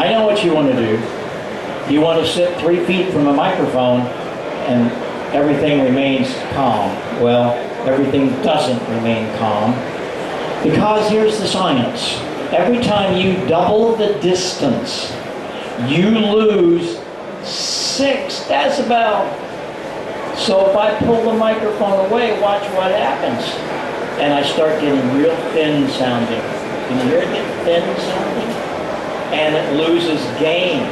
I know what you want to do. You want to sit 3 feet from a microphone and everything remains calm. Well, everything doesn't remain calm, because here's the science. Every time you double the distance, you lose 6 decibels. So if I pull the microphone away, watch what happens. And I start getting real thin sounding. Can you hear it get thin sounding? And it loses gain.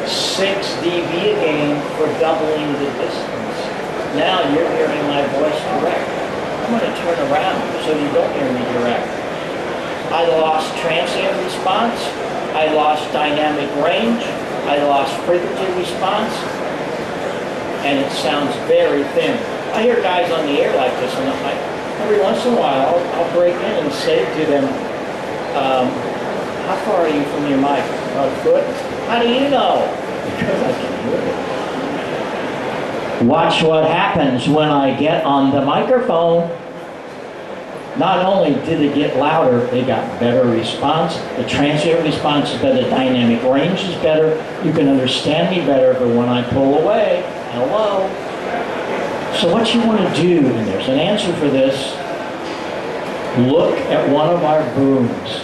6 dB a gain for doubling the distance. Now you're hearing my voice direct. I'm going to turn around so you don't hear me direct. I lost transient response. I lost dynamic range. I lost frequency response. And it sounds very thin. I hear guys on the air like this, and every once in a while I'll break in and say to them, how far are you from your mic? About a foot? How do you know? Because I can hear it. Watch what happens when I get on the microphone. Not only did it get louder, they got better response. The transient response is better, dynamic range is better. You can understand me better, but when I pull away, hello. So what you want to do, and there's an answer for this, look at one of our booms.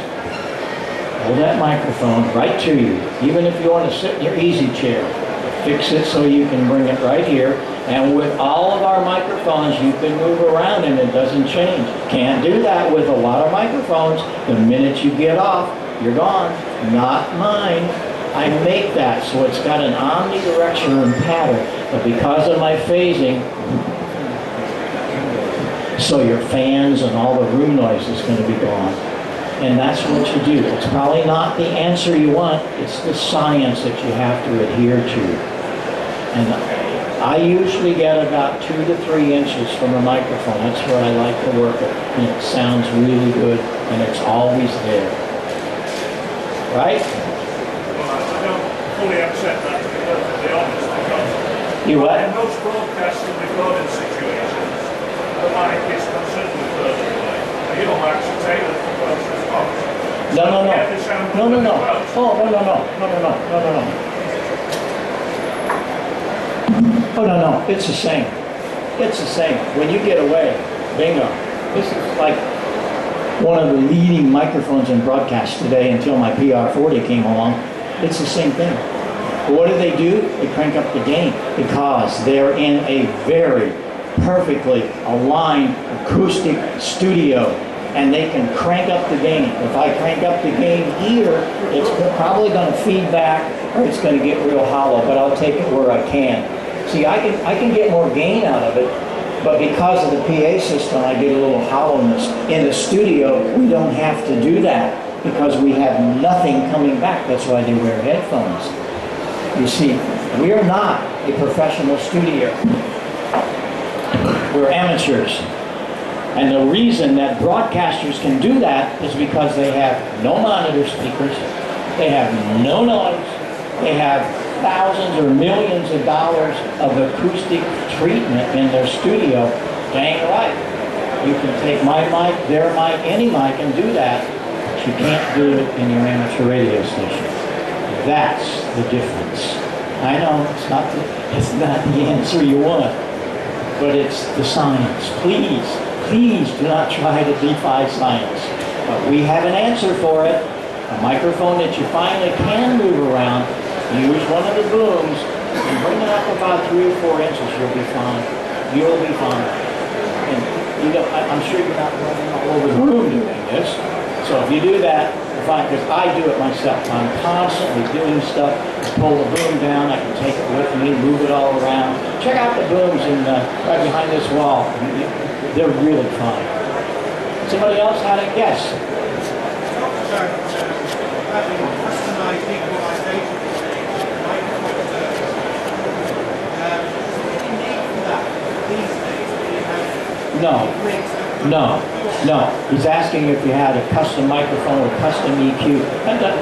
Hold that microphone right to you. Even if you want to sit in your easy chair, fix it so you can bring it right here. And with all of our microphones, you can move around and it doesn't change. Can't do that with a lot of microphones. The minute you get off, you're gone. Not mine. I make that so it's got an omnidirectional pattern, but because of my phasing, so your fans and all the room noise is going to be gone. And that's what you do. It's probably not the answer you want, it's the science that you have to adhere to. And I usually get about 2 to 3 inches from a microphone. That's where I like to work it. And it sounds really good, and it's always there. Right? Fully accept that, to be perfectly honest, because you what? in most broadcast and recording situations, the mic is considerably further away. Your mic's tailored for close response. No. Oh, no. Oh, no. It's the same. It's the same. When you get away, bingo. This is like one of the leading microphones in broadcast today until my PR40 came along. It's the same thing. But what do? They crank up the gain because they're in a very perfectly aligned acoustic studio, and they can crank up the gain. If I crank up the gain here, it's probably going to feed back or it's going to get real hollow, but I'll take it where I can. See, I can get more gain out of it, but because of the PA system, I get a little hollowness. In the studio, we don't have to do that because we have nothing coming back. That's why they wear headphones. You see, we are not a professional studio. We're amateurs. And the reason that broadcasters can do that is because they have no monitor speakers, they have no noise, they have thousands or millions of dollars of acoustic treatment in their studio. Dang right. You can take my mic, their mic, any mic and do that, but you can't do it in your amateur radio station. That's the difference. I know it's not the answer you want, but it's the science. Please do not try to defy science. But we have an answer for it. A microphone that you finally can move around. Use one of the booms and bring it up about 3 or 4 inches. You'll be fine. You'll be fine. And I'm sure you're not running all over the room doing this. So if you do that, you're fine, because I do it myself. I'm constantly doing stuff. I pull the boom down. I can take it with me, move it all around. Check out the booms right behind this wall. They're really fine. Somebody else had a guess? No. He's asking if you had a custom microphone or custom EQ. That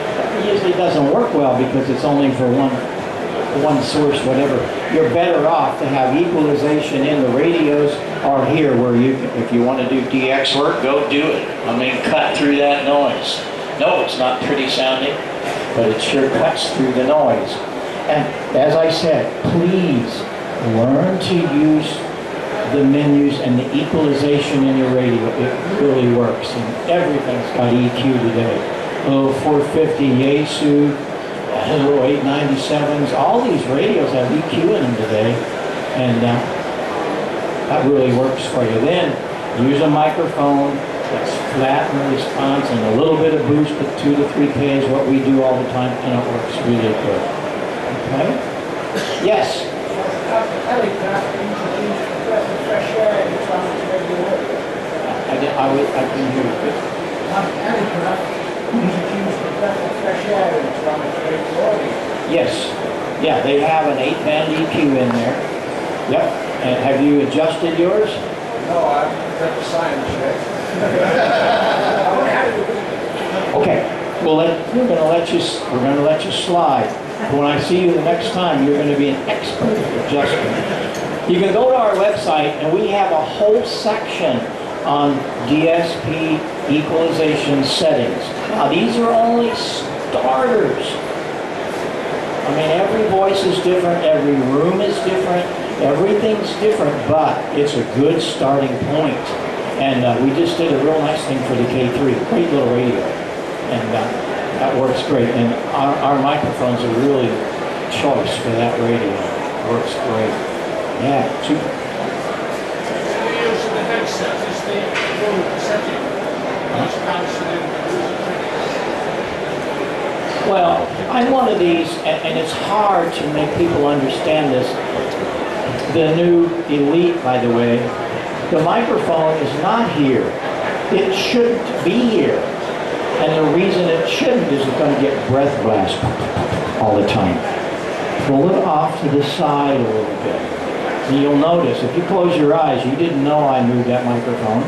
usually doesn't work well because it's only for one source, whatever. You're better off to have equalization in the radios or here where you can, if you want to do DX work, go do it. I mean, cut through that noise. No, it's not pretty sounding. but it sure cuts through the noise. And as I said, please learn to use the menus and the equalization in your radio. It really works, and everything's got EQ today. Oh, 450 Yaesu, oh, 897s, all these radios have EQ in them today, and that really works for you. Then use a microphone that's flat in response and a little bit of boost at 2 to 3K is what we do all the time, and it works really good. Okay? Yes? I can hear you. Yes. Yeah, they have an 8-band EQ in there. Yep. And have you adjusted yours? No, I've got the science check. Okay. Well, we're going to let you slide. When I see you the next time, you're going to be an expert at adjusting. You can go to our website, and we have a whole section on DSP equalization settings. Now, these are only starters. I mean, every voice is different, every room is different, everything's different, but it's a good starting point. And we just did a real nice thing for the K3, great little radio. And that works great. And our microphones are really choice for that radio. Works great. Yeah, super. The use of the headset is the full setting. Well, I'm one of these, and it's hard to make people understand this. The new Elite, by the way, the microphone is not here. It shouldn't be here. And the reason it shouldn't is it's going to get breath blast all the time. Pull it off to the side a little bit. And you'll notice, if you close your eyes, you didn't know I moved that microphone.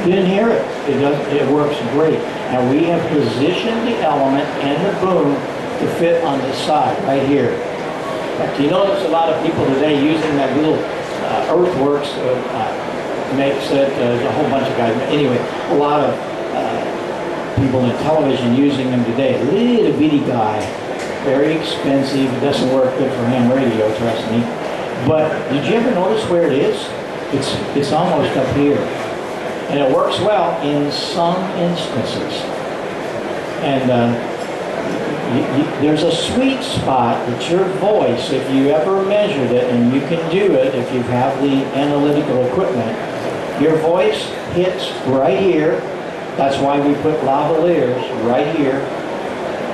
You didn't hear it. It works great. And we have positioned the element and the boom to fit on the side, right here. But you notice a lot of people today using that little Earthworks makes it, a whole bunch of guys. Anyway, a lot of people in television using them today. Little bitty guy, very expensive. It doesn't work good for ham radio, trust me. But did you ever notice where it is? It's almost up here. And it works well in some instances. And there's a sweet spot that your voice, if you ever measured it, and you can do it if you have the analytical equipment, your voice hits right here. That's why we put lavaliers right here.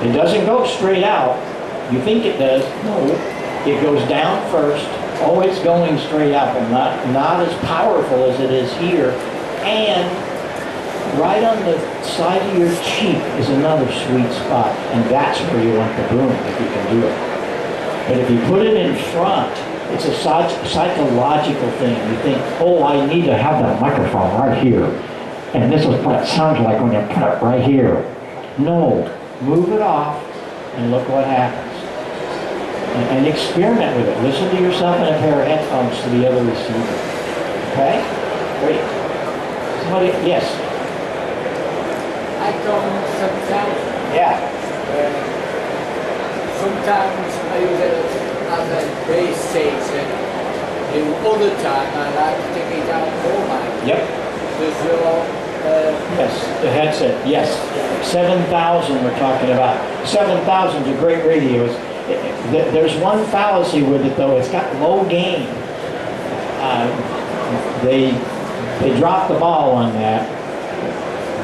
It doesn't go straight out. You think it does. No, it goes down first, always going straight up, and not as powerful as it is here. And right on the side of your cheek is another sweet spot, and that's where you want the boom, if you can do it. But if you put it in front, it's a psychological thing. You think, oh, I need to have that microphone right here. And this is what it sounds like when you put it right here. No, move it off and look what happens. And experiment with it. Listen to yourself in a pair of headphones to the other receiver. Okay? Great. Somebody, yes? I come sometimes. Yeah. Sometimes I use it as a base station. The other time I like to take it out for mine. Yep. Does your yes, the headset, yes. 7,000 we're talking about. 7,000 is a great radio. There's one fallacy with it though, it's got low gain. They dropped the ball on that,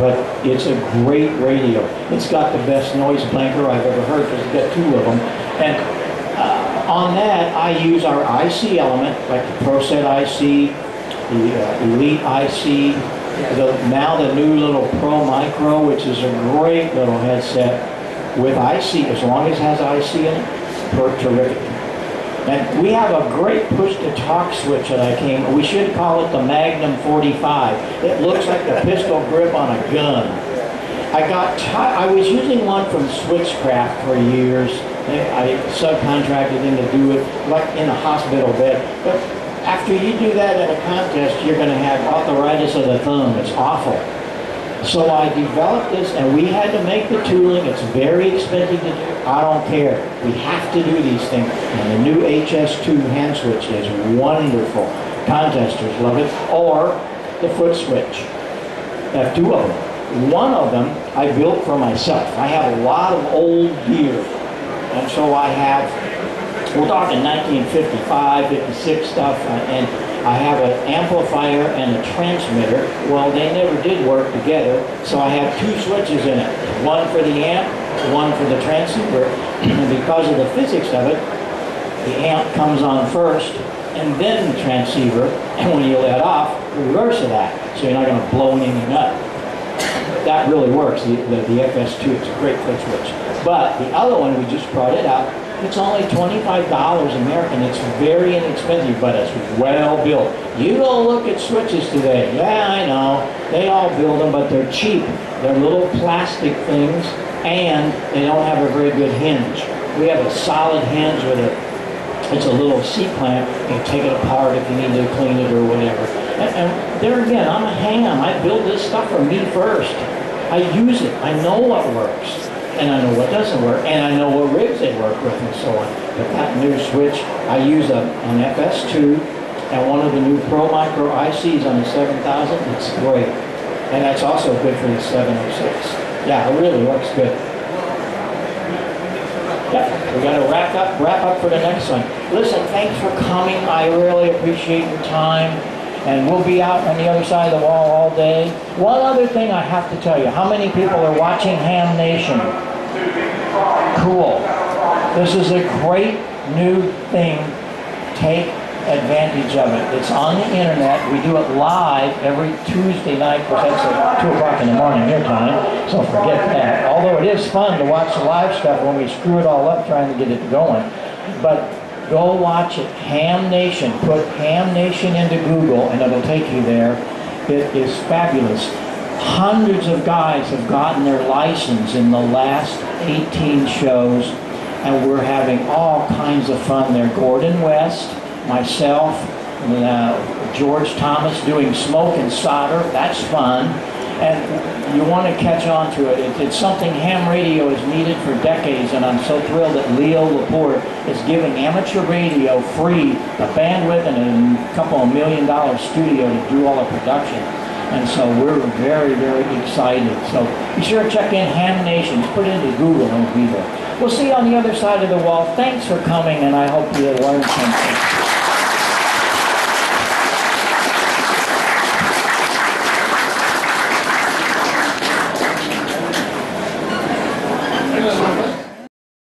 but it's a great radio. It's got the best noise blanker I've ever heard because it's got 2 of them. And on that, I use our IC element, like the ProSet IC, the Elite IC, now the new little Pro Micro, which is a great little headset with IC, as long as it has IC in it, terrific. And we have a great push-to-talk switch that we should call it the Magnum 45. It looks like the pistol grip on a gun. I was using one from Switchcraft for years. I subcontracted them to do it, like in a hospital bed. But after you do that at a contest, you're going to have arthritis of the thumb. It's awful. So I developed this, and we had to make the tooling. It's very expensive to do. I don't care. We have to do these things. And the new HS2 hand switch is wonderful. Contesters love it. Or the foot switch. I have two of them. One of them I built for myself. I have a lot of old gear. And so I have, we're talking 1955, 56 stuff, and I have an amplifier and a transmitter. Well, they never did work together, so I have two switches in it. One for the amp, one for the transceiver. And because of the physics of it, the amp comes on first, and then the transceiver, and when you let off, the reverse of that. So you're not going to blow anything up. That really works, the FS2, it's a great foot switch. But the other one, we just brought it out, it's only $25 American. It's very inexpensive, but it's well built. You go look at switches today. Yeah, I know. They all build them, but they're cheap. They're little plastic things, and they don't have a very good hinge. We have a solid hinge with it's a little C-clamp. You can take it apart if you need to clean it or whatever. And there again, I'm a ham. I build this stuff for me first. I use it. I know what works. And I know what doesn't work, and I know what rigs they work with, and so on. But that new switch, I use an FS2 and one of the new Pro Micro ICs on the 7000. It's great, and that's also good for the 706. Yeah, it really works good. Yeah, we got to wrap up for the next one. Listen, thanks for coming. I really appreciate your time. And we'll be out on the other side of the wall all day. One other thing I have to tell you, how many people are watching Ham Nation? Cool. This is a great new thing. Take advantage of it. It's on the internet. We do it live every Tuesday night, because that's at 2 o'clock in the morning your time, so forget that. Although it is fun to watch the live stuff when we screw it all up trying to get it going. But go watch it. Ham Nation. Put Ham Nation into Google and it'll take you there. It is fabulous. Hundreds of guys have gotten their license in the last 18 shows, and we're having all kinds of fun there. Gordon West, myself, George Thomas doing smoke and solder. That's fun. And you want to catch on to it. It's something ham radio has needed for decades, and I'm so thrilled that Leo Laporte is giving amateur radio free, the bandwidth and a couple of $1 million studio to do all the production. And so we're very, very excited. So be sure to check in Ham Nation. Put it into Google and it'll be there. We'll see you on the other side of the wall. Thanks for coming, and I hope you learned something.